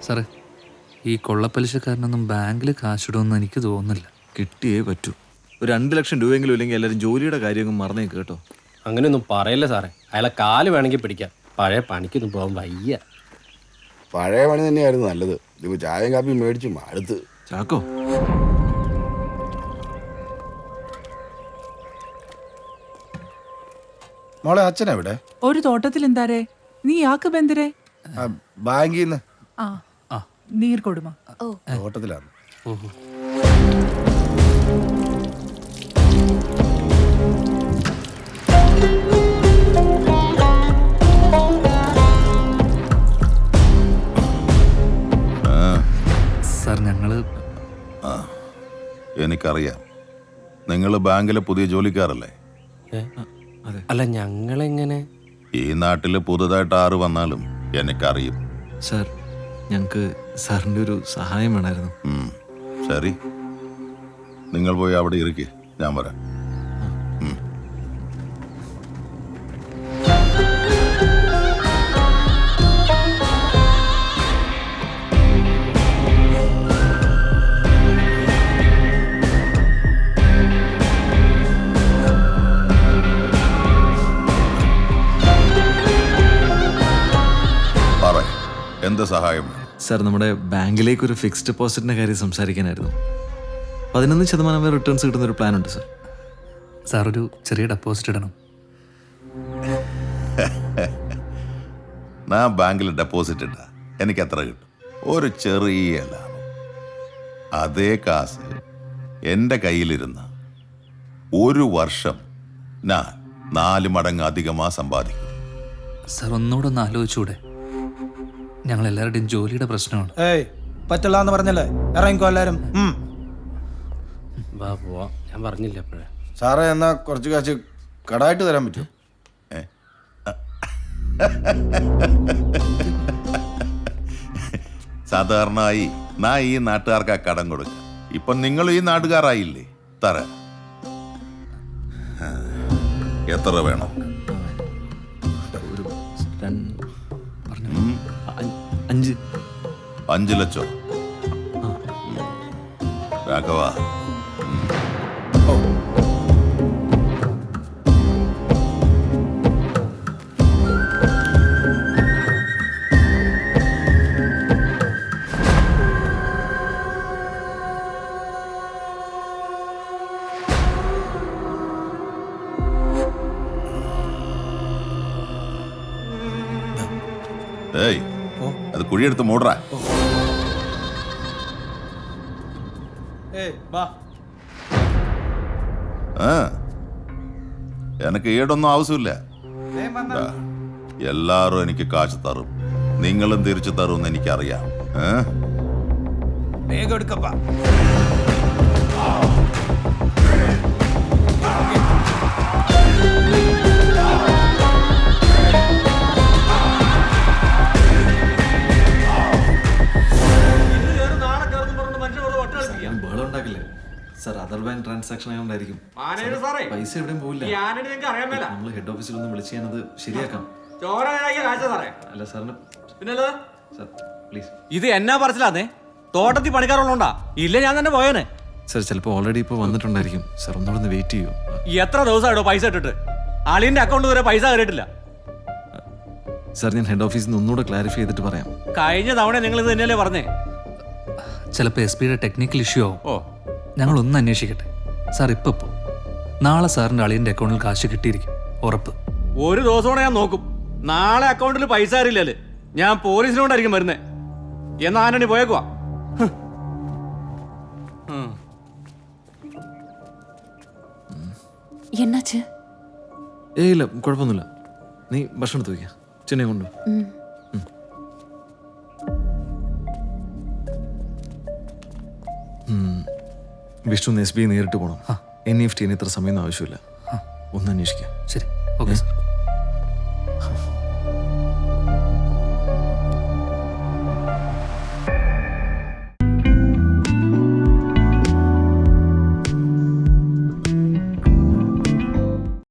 സാറേ, ഈ കൊള്ളപ്പലിശക്കാരനൊന്നും ബാങ്കിൽ കാശിടുമെന്ന് എനിക്ക് തോന്നുന്നില്ല. കിട്ടിയേ പറ്റൂ. ഒരു 2 ലക്ഷം രൂപയെങ്കിലും ഇല്ലെങ്കിൽ എല്ലാവരും ജോലിയുടെ കാര്യമൊന്നും മറന്നേ കേട്ടോ. അങ്ങനെയൊന്നും പറയല്ലേ സാറേ. അയാളെ കാല് വേണമെങ്കിൽ പിടിക്കാം. പഴയ പണിക്കൊന്നും പോകാൻ വയ്യ. പഴയ പണി തന്നെയായിരുന്നു നല്ലത്. ഇത് ചായയും കാപ്പിയും മേടിച്ചു അടുത്ത് ചാക്കോ, മോളെ അച്ഛനെവിടെ? ഒരു തോട്ടത്തിൽ എന്താരേ നീ യാക്ക് ബന്ദിരേ? ബാങ്കിൽ നിന്ന്. ആ നീർ കൊടുമ തോട്ടത്തിലാണ്. ഓഹോ, സാർ ഞങ്ങള് എനിക്കറിയാം, നിങ്ങൾ ബാങ്കിലെ പുതിയ ജോലിക്കാരല്ലേ? അല്ല, ഞങ്ങളെങ്ങനെ? ഈ നാട്ടിൽ പുതുതായിട്ട് ആറ് വന്നാലും എനിക്കറിയും. സാർ ഞങ്ങൾക്ക് സാറിൻ്റെ ഒരു സഹായം വേണമായിരുന്നു. ശരി, നിങ്ങൾ പോയി അവിടെ ഇരിക്കുക, ഞാൻ വരാം. എന്ത് സഹായം? സാർ, നമ്മുടെ ബാങ്കിലേക്ക് ഒരു ഫിക്സ്ഡ് ഡെപ്പോസിറ്റിൻ്റെ കാര്യം സംസാരിക്കാനായിരുന്നു. 11% വരെ റിട്ടേൺസ് കിട്ടുന്ന ഒരു പ്ലാൻ ഉണ്ട് സാർ. സാർ ഒരു ചെറിയ ഡെപ്പോസിറ്റ് ഇടണം. ഞാൻ ബാങ്കിൽ ഡെപ്പോസിറ്റ് ഇട്ട എനിക്ക് എത്ര കിട്ടും? ഒരു ചെറിയ ലാഭം. അതേ കാശ് എൻ്റെ കയ്യിലിരുന്ന 1 വർഷം ഞാൻ 4 മടങ്ങ് അധികമാ സമ്പാദിക്കും. സാർ ഒന്നുകൂടെ ഒന്ന് ആലോചിച്ചൂടെ? ഞങ്ങൾ എല്ലാവരുടെയും ജോലിയുടെ പ്രശ്നമാണ്. പറ്റില്ല എന്ന് പറഞ്ഞല്ലേ, ഇറങ്ങിക്കോ എല്ലാരും. വാ പോവാ, ഞാൻ പറഞ്ഞില്ല അപ്പോഴേ. സാറേ, എന്നാ കുറച്ച് കാശ് കടായിട്ട് തരാൻ പറ്റുമോ? സാധാരണയായി ഞാൻ ഈ നാട്ടുകാർക്ക് കടം കൊടുക്കാം. ഇപ്പൊ നിങ്ങൾ ഈ നാട്ടുകാരായില്ലേ, തരാം. എത്ര വേണം? ഒരു 5 5 ലക്ഷം. രാഘവ, ഏയ്, അത് കുഴിയെടുത്ത് മൂടറാ. എനിക്ക് ഈടൊന്നും ആവശ്യമില്ല. എല്ലാരും എനിക്ക് കാശ് തരും, നിങ്ങളും തിരിച്ചു തരുമെന്ന് എനിക്കറിയാം. വേഗം എടുക്കപ്പാ. ബഹളം ഉണ്ടാക്കില്ലേ സാർ? അതർ ബാങ്ക് ട്രാൻസാക്ഷൻ ആയതുകൊണ്ടായിരിക്കും. പൈസ എവിടെയും പോവില്ല. നമ്മൾ ഹെഡ് ഓഫീസിലൊന്നും വിളിച്ച് ഞാനത് ശരിയാക്കാം. അല്ല സാറിന് സാർ പ്ലീസ്. ഇത് എന്നാ പറച്ചിലാന്നേ? തോട്ടത്തിൽ പണിക്കാറുള്ളോണ്ടാ? ഇല്ല, ഞാൻ തന്നെ പോയേനെ. സാർ ചിലപ്പോൾ ഓൾറെഡി ഇപ്പോൾ വന്നിട്ടുണ്ടായിരിക്കും. സാർ ഒന്നുകൂടെ വെയിറ്റ് ചെയ്യൂ. എത്ര ദിവസമായിട്ടോ പൈസ ഇട്ടിട്ട്? അളിയന്റെ അക്കൗണ്ട് വരെ പൈസ കയറിയിട്ടില്ല. സാർ, ഞാൻ ഹെഡ് ഓഫീസിൽ നിന്ന് ഒന്നുകൂടെ ക്ലാരിഫൈ ചെയ്തിട്ട് പറയാം. കഴിഞ്ഞ തവണ നിങ്ങൾ ഇത് തന്നെയല്ലേ പറഞ്ഞേ? ചിലപ്പോൾ SP-യുടെ ടെക്നിക്കൽ ഇഷ്യൂ ആവും. ഓ, ഞങ്ങളൊന്ന് അന്വേഷിക്കട്ടെ. സാർ ഇപ്പോൾ നാളെ സാറിൻ്റെ അളിയൻ്റെ അക്കൗണ്ടിൽ കാശ് കിട്ടിയിരിക്കും, ഉറപ്പ്. ഒരു ദിവസം കൂടെ ഞാൻ നോക്കും. നാളെ അക്കൗണ്ടിൽ പൈസ കയറിയില്ലല്ലേ ഞാൻ പോലീസിനോണ്ടായിരിക്കും വരുന്നേ. എന്നാ ആന്റണി പോയേക്കുവാ. എന്നാച്ച്? ഇല്ല, കുഴപ്പമൊന്നുമില്ല. നീ ഭക്ഷണം എടുത്ത് വയ്ക്കുക, ചെന്നൈ കൊണ്ടു. വിഷ്ണു SBI നേരിട്ട് പോകണം. NEFT ഇത്ര സമയം ആവശ്യമില്ല. ഒന്ന് അന്വേഷിക്കാം. ശരി, ഓക്കെ സാർ.